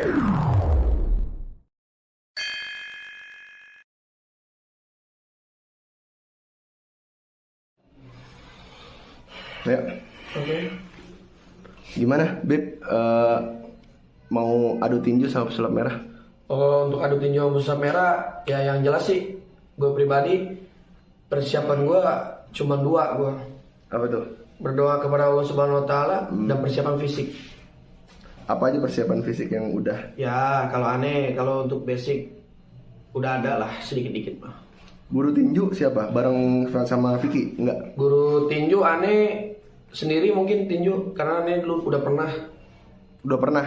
Ya. Oke. Gimana, Bib? Mau adu tinju sama pesulap merah? Oh, untuk adu tinju sama pesulap merah, ya yang jelas sih, gue pribadi persiapan gue cuma 2 gue. Apa tuh? Berdoa kepada Allah Subhanahu Wa Taala dan persiapan fisik. Apa aja persiapan fisik yang udah? Ya, kalau untuk basic udah ada lah sedikit-dikit mah. Guru tinju siapa? Bareng sama Vicky? Enggak? Guru tinju sendiri mungkin tinju karena dulu udah pernah. Udah pernah?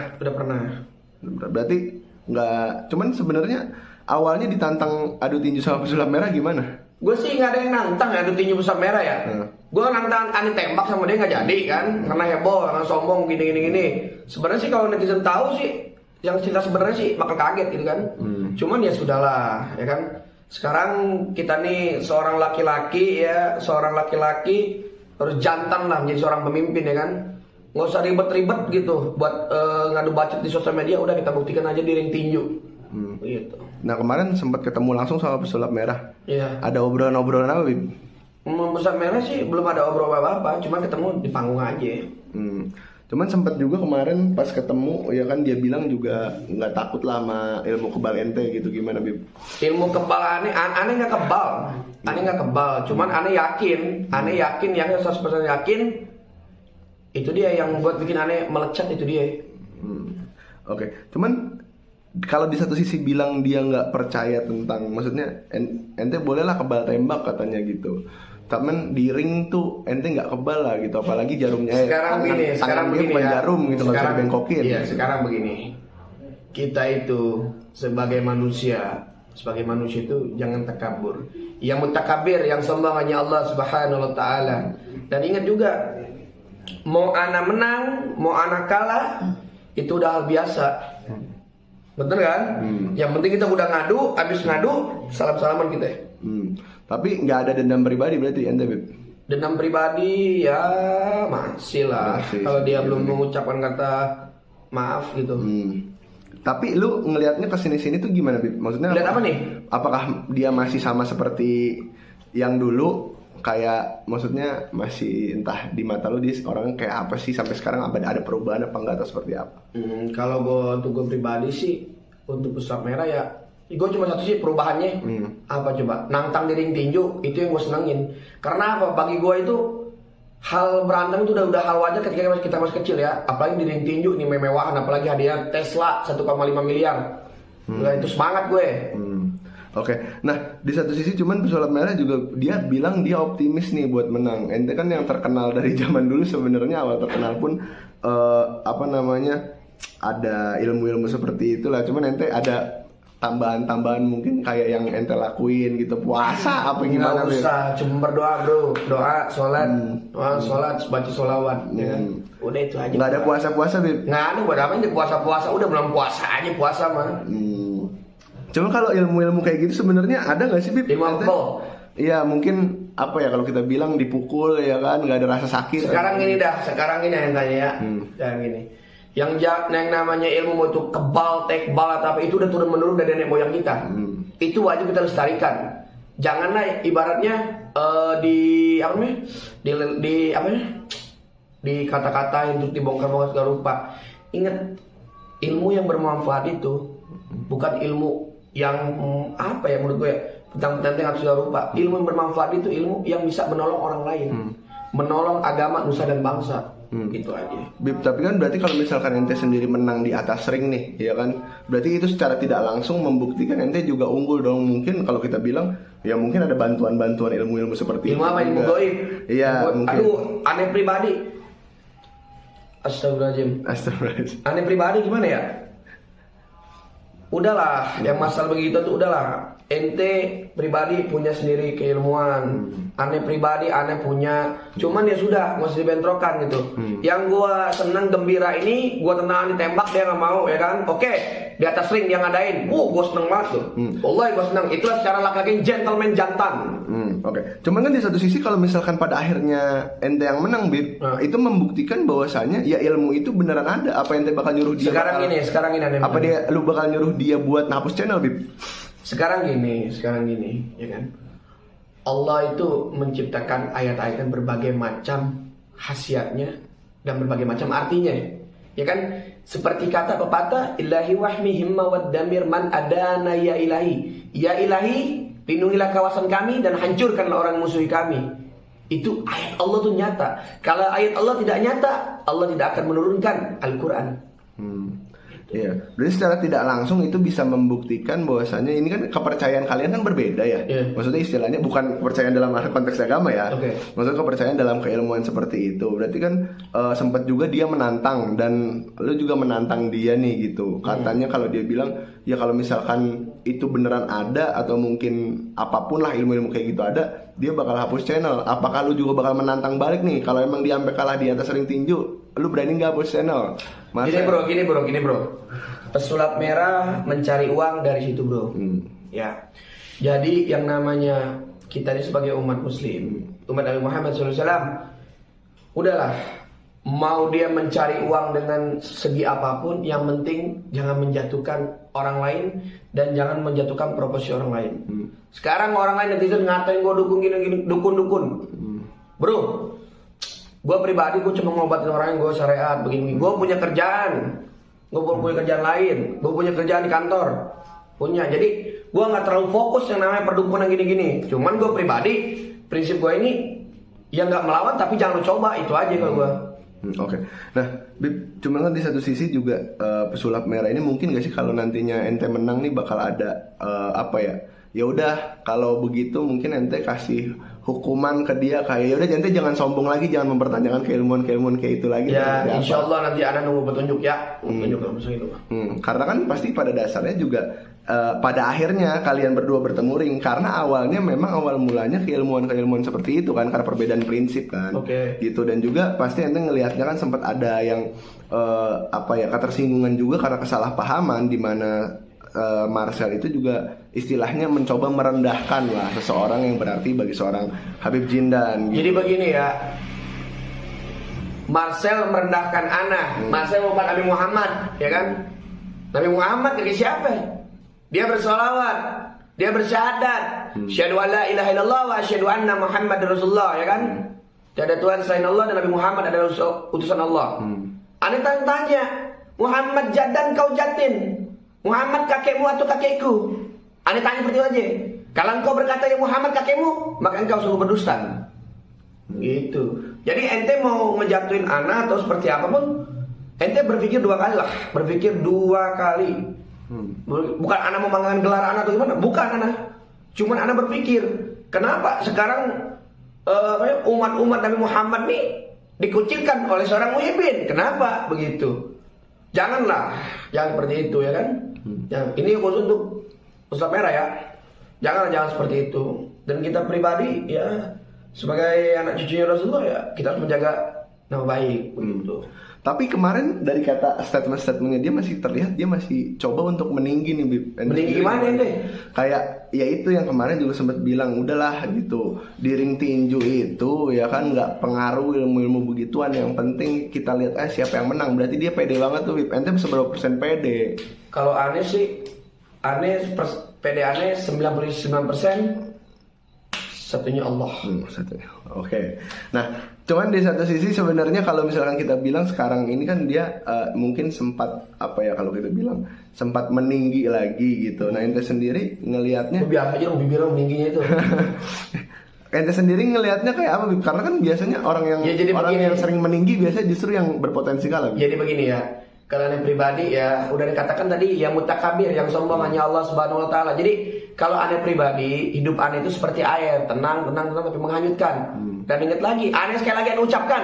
Berarti nggak, cuman sebenarnya awalnya ditantang adu tinju sama pesulap merah gimana? Gue sih nggak ada yang nantang adu tinju pesulap merah ya. Gue nantang tembak sama dia nggak jadi kan, karena heboh, karena sombong gini. Sebenarnya sih kalau netizen tahu sih, yang cerita sebenarnya sih bakal kaget gitu kan. Cuman ya sudahlah, ya kan. Sekarang kita nih seorang laki-laki harus jantan lah menjadi seorang pemimpin ya kan. Nggak usah ribet-ribet gitu buat ngadu bacot di sosial media, udah kita buktikan aja di ring tinju. Gitu. Nah kemarin sempat ketemu langsung sama pesulap merah. Iya. Ada obrolan-obrolan apa, Bib? Pesulap merah sih belum ada obrolan apa-apa, cuma ketemu di panggung aja. Cuman sempat juga kemarin pas ketemu ya kan dia bilang juga nggak takut lah sama ilmu kebal ente gitu, gimana, Bib? Ilmu kebal aneh nggak kebal, cuman aneh yakin yang 100% yakin itu dia yang buat bikin aneh melecat, itu dia. Oke. Cuman kalau di satu sisi bilang dia nggak percaya tentang, maksudnya ente bolehlah kebal tembak katanya gitu. Tapi di ring tuh ente nggak kebal lah gitu, apalagi jarumnya sekarang begini bukan ya. jarum gitu, nggak bisa bengkokin. Iya, sekarang begini. Kita itu sebagai manusia itu jangan takabur. Yang mutakabir, yang sombong hanya Allah Subhanahu Wa Taala. Dan ingat juga, mau anak menang, mau anak kalah, itu udah hal biasa. Betul kan? Yang penting kita udah ngadu, habis ngadu salam-salaman kita. Tapi nggak ada dendam pribadi berarti ente, Bib? Dendam pribadi ya masih lah. Kalau dia belum mengucapkan kata maaf gitu. Tapi lu ngelihatnya kesini-sini tuh gimana, Bib? Maksudnya lihat apa nih? Apakah dia masih sama seperti yang dulu? Kayak maksudnya masih entah di mata lu dia orang kayak apa sih sampai sekarang, ada perubahan apa enggak atau seperti apa? Kalau untuk gue pribadi sih, untuk pesulap merah ya gue cuma satu sih perubahannya. Apa coba? Nantang di ring tinju itu yang gue senengin. Karena apa? Bagi gue itu hal berantem itu udah hal wajar ketika kita masih kecil ya. Apalagi di ring tinju ini memewahan, apalagi hadiah Tesla 1,5 miliar. Nah, itu semangat gue. Oke. Nah di satu sisi cuman pesulap merah juga dia bilang dia optimis nih buat menang. Ente kan yang terkenal dari zaman dulu sebenarnya, awal terkenal pun ada ilmu-ilmu seperti itulah. Cuman ente ada tambahan mungkin kayak yang ente lakuin gitu, puasa apa gimana? Nggak usah, cuma berdoa bro, doa, sholat, baca sholawat, ya kan? Udah itu aja. Nggak ada puasa, Bib? Nggak ada, buat apa aja puasa, udah belum puasa aja puasa mah. Cuma kalau ilmu-ilmu kayak gitu sebenarnya ada nggak sih, Bib? Ilmu apa? Iya mungkin apa ya kalau kita bilang dipukul ya kan, nggak ada rasa sakit. Sekarang ini yang tanya ya, yang gini. Yang namanya ilmu itu kebal, tekbal atau apa itu udah turun menurun dari nenek moyang kita. Itu wajib kita lestarikan. Janganlah ibaratnya di kata-kata untuk dibongkar-bongkar segala rupa. Ingat, ilmu yang bermanfaat itu bukan ilmu yang menurut gue tentang segala rupa. Ilmu yang bermanfaat itu ilmu yang bisa menolong orang lain, menolong agama, nusa dan bangsa. Gitu aja. Bib, tapi kan berarti kalau misalkan ente sendiri menang di atas ring nih, ya kan? Berarti itu secara tidak langsung membuktikan ente juga unggul dong. Mungkin kalau kita bilang, ya mungkin ada bantuan-bantuan ilmu-ilmu seperti ilmu apa? Ilmu goib. Iya, mungkin. Aduh, aneh pribadi. Astagfirullahaladzim. Aneh pribadi gimana ya? Udahlah, yang masalah begitu tuh udahlah. Ente pribadi punya sendiri keilmuan, aneh pribadi aneh punya, cuman ya sudah nggak usah dibentrokan gitu. Yang gua seneng gembira ini, gua tenang ditembak dia nggak mau ya kan? Oke, di atas ring dia ngadain, gua seneng banget tuh. Wallahi gua seneng. Itulah secara laki-laki gentleman jantan. Oke. Cuman kan di satu sisi kalau misalkan pada akhirnya ente yang menang, Bib, itu membuktikan bahwasanya ya ilmu itu beneran ada. Apa ente bakal nyuruh dia? Sekarang ini apa dia lu bakal nyuruh dia buat ngapus channel, Bib? Sekarang gini, ya kan? Allah itu menciptakan ayat-ayat yang berbagai macam khasiatnya dan berbagai macam artinya. Ya kan? Seperti kata pepatah, ilahi wahmi himma wad damir man adana ya ilahi. Ya ilahi, lindungilah kawasan kami dan hancurkanlah orang musuhi kami. Itu ayat Allah tuh nyata. Kalau ayat Allah tidak nyata, Allah tidak akan menurunkan Al-Quran. Iya, berarti secara tidak langsung itu bisa membuktikan bahwasanya ini kan kepercayaan kalian kan berbeda ya. Maksudnya istilahnya bukan kepercayaan dalam konteks agama ya. Maksudnya kepercayaan dalam keilmuan seperti itu. Berarti kan sempat juga dia menantang dan lu juga menantang dia nih gitu. Katanya kalau dia bilang ya kalau misalkan itu beneran ada atau mungkin apapun lah ilmu-ilmu kayak gitu ada, dia bakal hapus channel. Apakah lu juga bakal menantang balik nih kalau emang dia sampai kalah di atas ring tinju? Lu berani nggak hapus channel? Gini bro. Pesulap merah mencari uang dari situ bro. Ya. Jadi yang namanya kita ini sebagai umat muslim, umat Nabi Muhammad SAW, udahlah. Mau dia mencari uang dengan segi apapun, yang penting jangan menjatuhkan orang lain dan jangan menjatuhkan profesi orang lain. Sekarang orang lain netizen ngatain gue dukun gini dukun. Bro, gue pribadi gue cuma ngobatin orang yang gue syariat begini. Gue punya kerjaan, gue punya kerjaan lain, gue punya kerjaan di kantor, punya. Jadi gue nggak terlalu fokus yang namanya perdukunan gini-gini. Cuman gue pribadi prinsip gue ini ya nggak melawan tapi jangan lu coba, itu aja kalau gue. Oke. Nah, Bib, cuman kan di satu sisi juga pesulap merah ini mungkin gak sih kalau nantinya ente menang nih bakal ada apa ya? Ya udah kalau begitu mungkin ente kasih hukuman ke dia kayak ya udah ente jangan sombong lagi, jangan mempertanyakan keilmuan kayak itu lagi. Ya, insya Allah nanti ada nunggu petunjuk ya. Karena kan pasti pada dasarnya juga pada akhirnya kalian berdua bertemu ring karena awalnya memang awal mulanya keilmuan seperti itu kan karena perbedaan prinsip kan. Gitu dan juga pasti ente ngelihatnya kan sempat ada yang apa ya ketersinggungan juga karena kesalahpahaman di mana Marcel itu juga istilahnya mencoba merendahkan lah seseorang yang berarti bagi seorang Habib Jindan gitu. Jadi begini ya, Marcel merendahkan Ana. Marcel bukan Nabi Muhammad, ya kan? Nabi Muhammad dari siapa? Dia bersolawat, dia bersyahadat, syahadu alla ilaha illallah wa syahadu anna Muhammad Rasulullah, ya kan? Tiada Tuhan selain Allah dan Nabi Muhammad adalah utusan Allah. Ana tanya, Muhammad jadan kau jatin? Muhammad kakekmu atau kakekku? Anda tanya seperti itu aja. Kalau engkau berkata ya Muhammad kakekmu, maka engkau sungguh berdusta. Gitu. Jadi ente mau ngejatuhin anak atau seperti apapun, ente berpikir dua kali lah. Berpikir dua kali. Bukan anak memanggilkan gelar anak atau gimana? Bukan anak. Cuman anak berpikir, kenapa sekarang umat-umat Nabi Muhammad nih dikucilkan oleh seorang muhibbin? Kenapa begitu? Janganlah, jangan seperti itu ya kan? Ini khusus untuk pesulap merah ya. Jangan seperti itu. Dan kita pribadi ya sebagai anak cucunya Rasulullah ya kita harus menjaga nama baik begitu. Tapi kemarin dari kata statement-statementnya dia masih terlihat dia masih coba untuk meninggi nih Bib. Meninggi gimana ini? Kayak ya itu yang kemarin juga sempat bilang udahlah gitu di ring tinju itu ya kan nggak pengaruh ilmu-ilmu begituan, yang penting kita lihat siapa yang menang. Berarti dia pede banget tuh Bib. Ente seberapa persen pede? Kalau aneh sih pede aneh 99%, satunya Allah. Oke. Nah, cuman di satu sisi sebenarnya kalau misalkan kita bilang sekarang ini kan dia mungkin sempat apa ya kalau kita bilang sempat meninggi lagi gitu. Nah, ente sendiri ngelihatnya biasa aja bibirnya meningginya itu. Ente sendiri ngelihatnya kayak apa? Karena kan biasanya orang yang yang sering meninggi biasanya justru yang berpotensi kalah. Jadi begini ya. Kalau aneh pribadi ya udah dikatakan tadi yang mutakabir, yang sombong hanya Allah Subhanahu wa taala. Jadi kalau aneh pribadi, hidup aneh itu seperti air, tenang tapi menghanyutkan. Dan ingat lagi, aneh sekali lagi aneh ucapkan.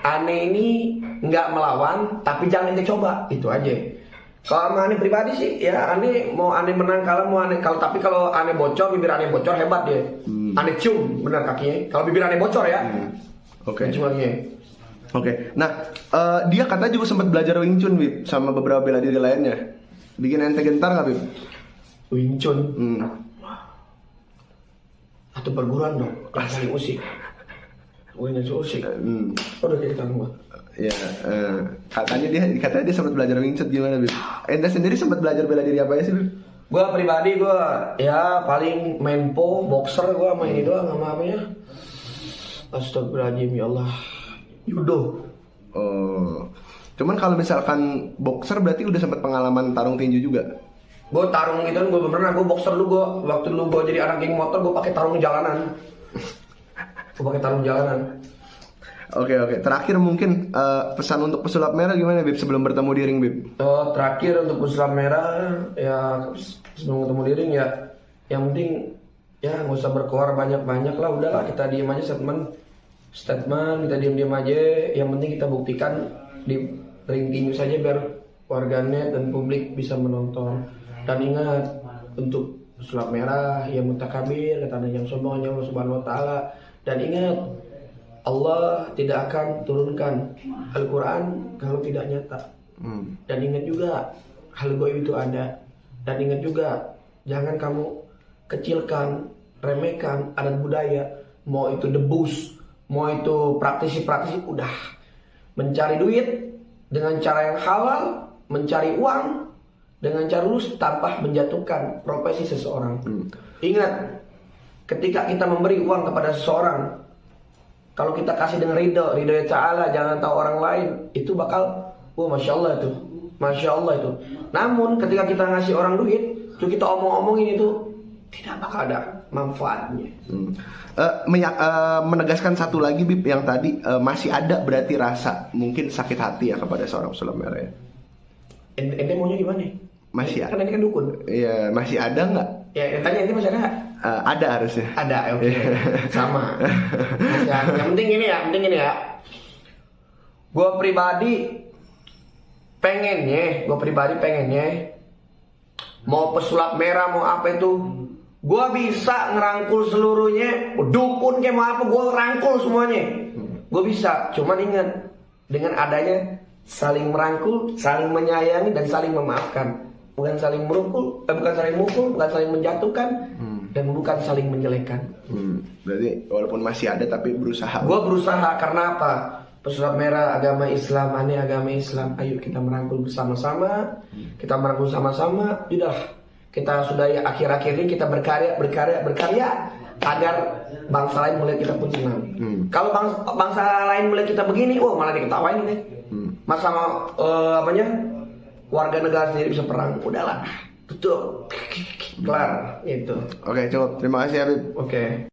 Aneh ini nggak melawan, tapi jangan ente coba, itu aja. Kalau aneh pribadi sih, ya aneh mau aneh menang kalah mau aneh tapi kalau aneh bocor, bibir aneh bocor hebat dia. Aneh cium benar kakinya. Kalau bibir aneh bocor ya. Oke. Ciumannya. Oke. Nah, dia katanya juga sempat belajar Wing Chun, Bib, sama beberapa bela diri lainnya. Bikin ente gentar nggak, Bib? Wing Chun. Atau perguruan dong, yang paling usik. Gue yang usik. Udah jadi tangan gue. Ya, katanya dia sempat belajar Wing Chun gimana, Bib? Ente sendiri sempat belajar bela diri apa ya sih, Bib? Gue pribadi gue ya paling main boxer gue sama ini doang sama apanya. Astagfirullahaladzim ya Allah. Judo. Oh. Cuman kalau misalkan boxer berarti udah sempat pengalaman tarung tinju juga. Gue tarung gitu kan, gue pernah, gue boxer dulu gue. Waktu dulu gue jadi anak geng motor, gue pakai tarung jalanan. Gue pakai tarung jalanan. Oke. Terakhir mungkin pesan untuk pesulap merah gimana, Bib, sebelum bertemu di ring, Bib? Terakhir untuk pesulap merah ya sebelum ketemu di ring ya, yang penting ya nggak usah berkoar banyak-banyak lah, udahlah kita diem aja statement kita diem aja. Yang penting kita buktikan di ring tinju saja biar warganet dan publik bisa menonton. Dan ingat, untuk pesulap merah yang mutakabir, kata yang sombong hanya Allah Subhanahu wa taala. Dan ingat, Allah tidak akan turunkan Al-Quran kalau tidak nyata. Dan ingat juga, hal gaib itu ada. Dan ingat juga, jangan kamu kecilkan, remehkan adat budaya. Mau itu debus, mau itu praktisi-praktisi, udah. Mencari duit dengan cara yang halal, mencari uang dengan cara lurus tanpa menjatuhkan profesi seseorang. Ingat, ketika kita memberi uang kepada seseorang, kalau kita kasih dengan ridho ta'ala, jangan tahu orang lain, itu bakal, masya Allah itu. Namun ketika kita ngasih orang duit, itu kita omong-omongin itu tidak bakal ada manfaatnya. Menegaskan satu lagi, Bib, yang tadi masih ada berarti rasa mungkin sakit hati ya kepada seorang pesulap merah ya. Ente maunya gimana? Masih kan ini kan dukun. Iya, masih ada nggak? Ya, tanya ente masih ada nggak? Ada harusnya. Ada, oke. Sama. Yang penting ini ya. Gue pribadi pengennya mau pesulap merah mau apa itu, gue bisa ngerangkul seluruhnya. Dukun kayak mau apa, gue rangkul semuanya. Gue bisa. Cuman ingat, dengan adanya saling merangkul, saling menyayangi dan saling memaafkan. Bukan saling mukul, bukan saling menjatuhkan, dan bukan saling menjelekkan. Berarti walaupun masih ada tapi berusaha. Gue berusaha karena apa? Pesulap merah agama Islam, aneh agama Islam. Ayo kita merangkul bersama-sama, kita merangkul sama-sama. Udah, kita sudah ya akhir-akhir ini kita berkarya agar bangsa lain melihat kita pun senang. Kalau bangsa lain melihat kita begini, malah diketawain ini. Masa warga negara sendiri bisa perang, udahlah, betul, kelar, itu. Oke, cukup. Terima kasih, Habib. Oke.